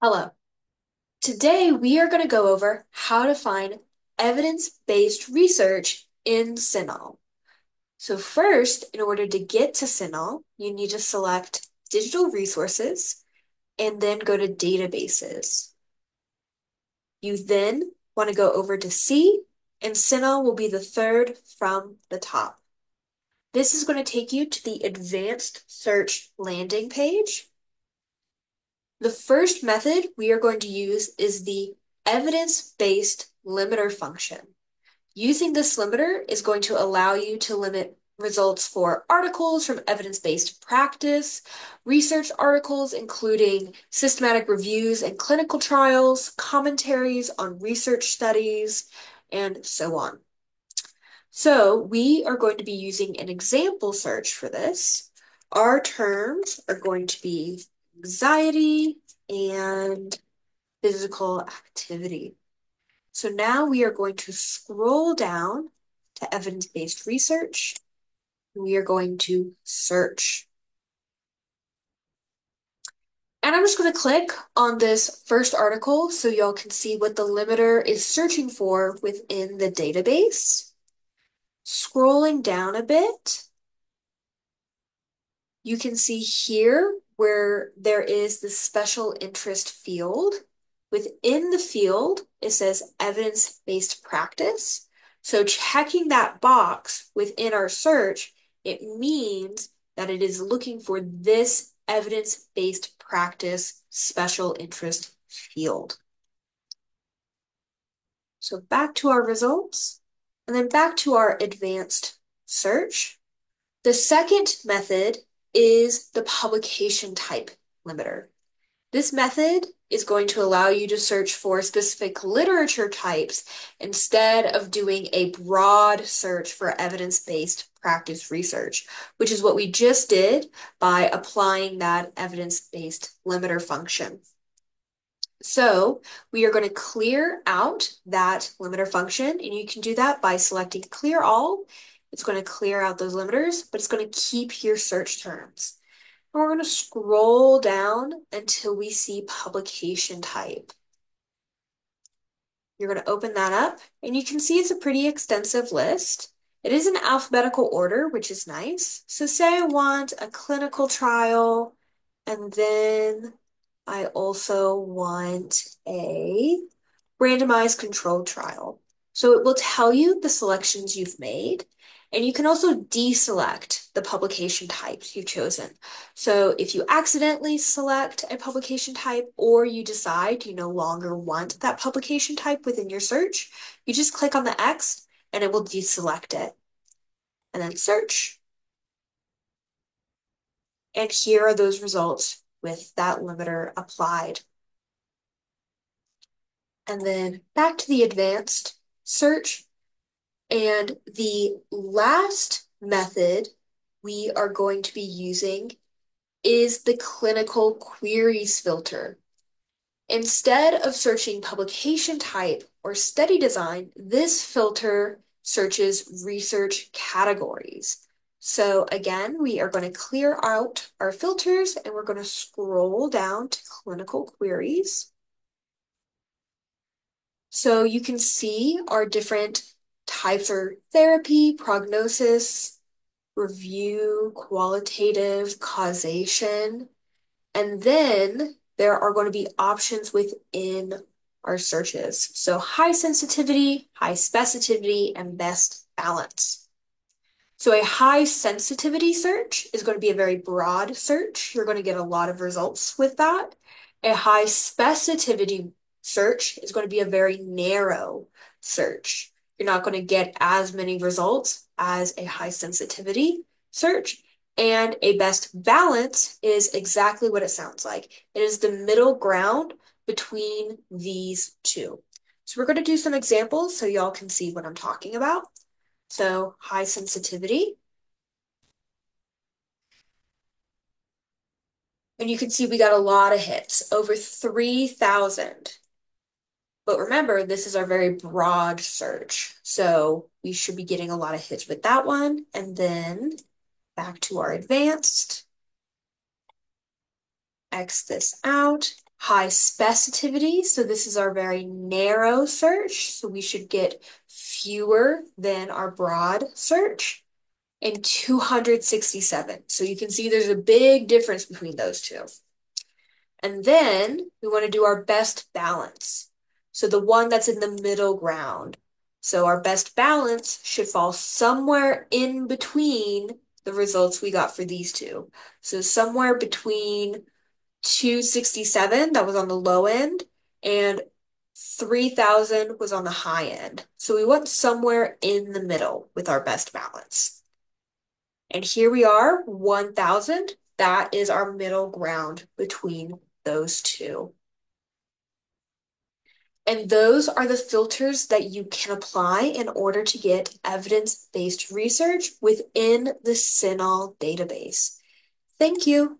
Hello. Today we are going to go over how to find evidence-based research in CINAHL. So first, in order to get to CINAHL, you need to select digital resources and then go to databases. You then want to go over to C, and CINAHL will be the third from the top. This is going to take you to the advanced search landing page. The first method we are going to use is the evidence-based limiter function. Using this limiter is going to allow you to limit results for articles from evidence-based practice, research articles including systematic reviews and clinical trials, commentaries on research studies, and so on. So we are going to be using an example search for this. Our terms are going to be anxiety and physical activity. So now we are going to scroll down to evidence-based research. We are going to search. And I'm just going to click on this first article so y'all can see what the limiter is searching for within the database. Scrolling down a bit, you can see here where there is the special interest field. Within the field, it says evidence-based practice. So checking that box within our search, it means that it is looking for this evidence-based practice special interest field. So back to our results, and then back to our advanced search. The second method is the publication type limiter. This method is going to allow you to search for specific literature types instead of doing a broad search for evidence-based practice research, which is what we just did by applying that evidence-based limiter function. So we are going to clear out that limiter function, and you can do that by selecting clear all. It's going to clear out those limiters, but it's going to keep your search terms. And we're going to scroll down until we see publication type. You're going to open that up, and you can see it's a pretty extensive list. It is in alphabetical order, which is nice. So say I want a clinical trial, and then I also want a randomized controlled trial. So it will tell you the selections you've made, and you can also deselect the publication types you've chosen. So if you accidentally select a publication type or you decide you no longer want that publication type within your search, you just click on the X and it will deselect it. And then search. And here are those results with that limiter applied. And then back to the advanced search. And the last method we are going to be using is the clinical queries filter. Instead of searching publication type or study design, this filter searches research categories. So again, we are going to clear out our filters and we're going to scroll down to clinical queries. So you can see our different types are therapy, prognosis, review, qualitative, causation, and then there are going to be options within our searches. So high sensitivity, high specificity, and best balance. So a high sensitivity search is going to be a very broad search. You're going to get a lot of results with that. A high specificity search is going to be a very narrow search. You're not going to get as many results as a high sensitivity search. And a best balance is exactly what it sounds like. It is the middle ground between these two. So we're going to do some examples so y'all can see what I'm talking about. So high sensitivity. And you can see we got a lot of hits, over 3,000. But remember, this is our very broad search. So we should be getting a lot of hits with that one. And then back to our advanced. X this out. High specificity, so this is our very narrow search, so we should get fewer than our broad search. And 267. So you can see there's a big difference between those two. And then we want to do our best balance. So the one that's in the middle ground. So our best balance should fall somewhere in between the results we got for these two. So somewhere between 267, that was on the low end, and 3,000 was on the high end. So we want somewhere in the middle with our best balance. And here we are, 1,000. That is our middle ground between those two. And those are the filters that you can apply in order to get evidence-based research within the CINAHL database. Thank you.